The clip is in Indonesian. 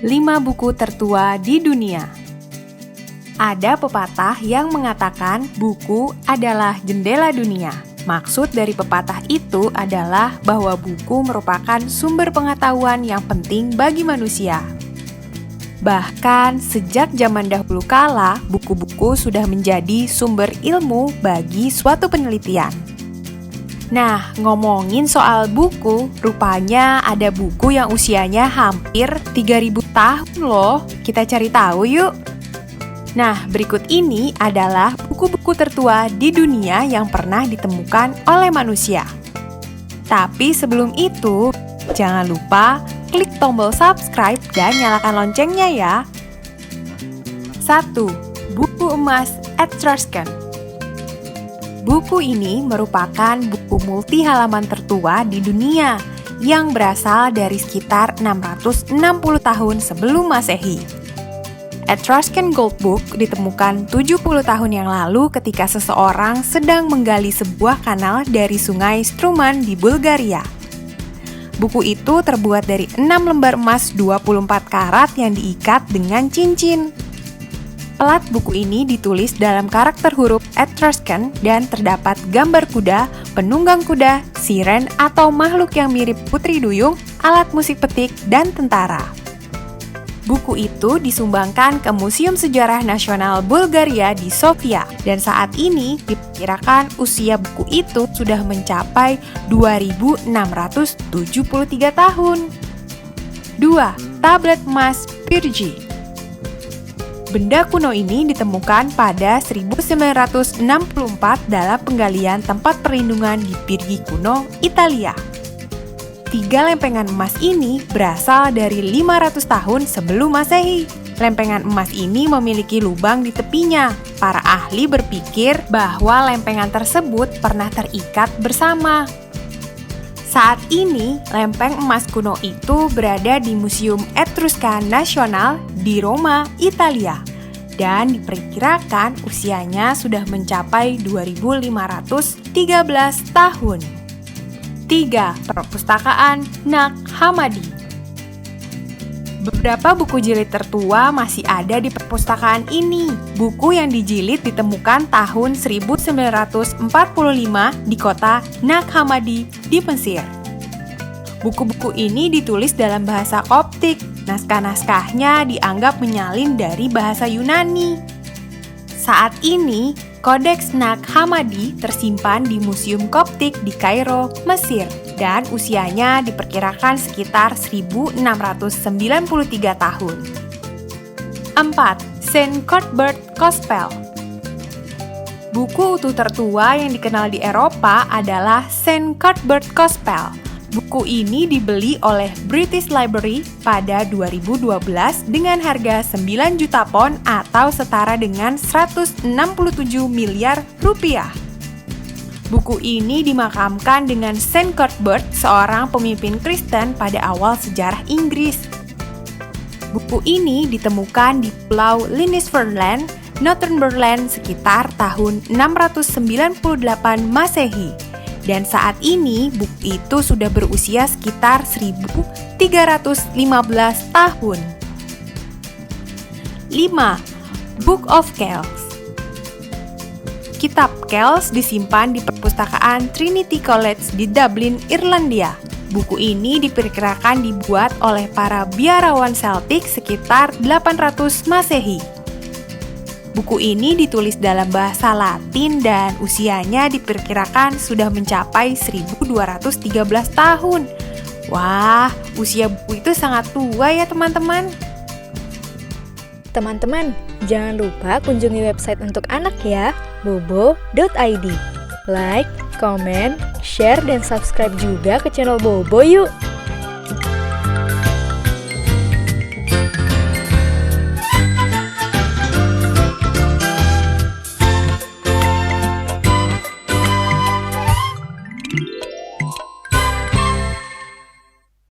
5 buku tertua di dunia. Ada pepatah yang mengatakan buku adalah jendela dunia. Maksud dari pepatah itu adalah bahwa buku merupakan sumber pengetahuan yang penting bagi manusia. Bahkan sejak zaman dahulu kala, buku-buku sudah menjadi sumber ilmu bagi suatu penelitian. Nah, ngomongin soal buku, rupanya ada buku yang usianya hampir 3000 tahun loh. Kita cari tahu yuk. Nah, berikut ini adalah buku-buku tertua di dunia yang pernah ditemukan oleh manusia. Tapi sebelum itu, jangan lupa klik tombol subscribe dan nyalakan loncengnya ya. 1. Buku emas Etruscan. Buku ini merupakan buku multi halaman tertua di dunia yang berasal dari sekitar 660 tahun sebelum Masehi. Etruscan Gold Book ditemukan 70 tahun yang lalu ketika seseorang sedang menggali sebuah kanal dari sungai Struman di Bulgaria. Buku itu terbuat dari 6 lembar emas 24 karat yang diikat dengan cincin. Pelat buku ini ditulis dalam karakter huruf Etruscan dan terdapat gambar kuda, penunggang kuda, siren atau makhluk yang mirip putri duyung, alat musik petik, dan tentara. Buku itu disumbangkan ke Museum Sejarah Nasional Bulgaria di Sofia, dan saat ini diperkirakan usia buku itu sudah mencapai 2673 tahun. 2. Tablet emas Pirgi. Benda kuno ini ditemukan pada 1964 dalam penggalian tempat perlindungan di Pirgi kuno, Italia. 3 lempengan emas ini berasal dari 500 tahun sebelum Masehi. Lempengan emas ini memiliki lubang di tepinya. Para ahli berpikir bahwa lempengan tersebut pernah terikat bersama. Saat ini, lempeng emas kuno itu berada di Museum Etrusca Nasional di Roma, Italia, dan diperkirakan usianya sudah mencapai 2513 tahun. 3. Perpustakaan Nag Hammadi. Beberapa buku jilid tertua masih ada di perpustakaan ini. Buku yang dijilid ditemukan tahun 1945 di kota Nag Hammadi di Mesir. Buku-buku ini ditulis dalam bahasa Koptik. Naskah-naskahnya dianggap menyalin dari bahasa Yunani. Saat ini, Kodeks Nag Hammadi tersimpan di Museum Koptik di Kairo, Mesir, dan usianya diperkirakan sekitar 1693 tahun. 4. St. Cuthbert Gospel. Buku utuh tertua yang dikenal di Eropa adalah St. Cuthbert Gospel. Buku ini dibeli oleh British Library pada 2012 dengan harga 9 juta pon atau setara dengan 167 miliar rupiah. Buku ini dimakamkan dengan St. Cuthbert, seorang pemimpin Kristen pada awal sejarah Inggris. Buku ini ditemukan di Pulau Lindisfarne, Northumberland sekitar tahun 698 Masehi. Dan saat ini buku itu sudah berusia sekitar 1315 tahun. 5. Book of Kells. Kitab Kells disimpan di perpustakaan Trinity College di Dublin, Irlandia. Buku ini diperkirakan dibuat oleh para biarawan Celtic sekitar 800 Masehi. Buku ini ditulis dalam bahasa Latin dan usianya diperkirakan sudah mencapai 1213 tahun. Wah, usia buku itu sangat tua ya teman-teman. Teman-teman, jangan lupa kunjungi website untuk anak ya, bobo.id. Like, comment, share, dan subscribe juga ke channel Bobo yuk!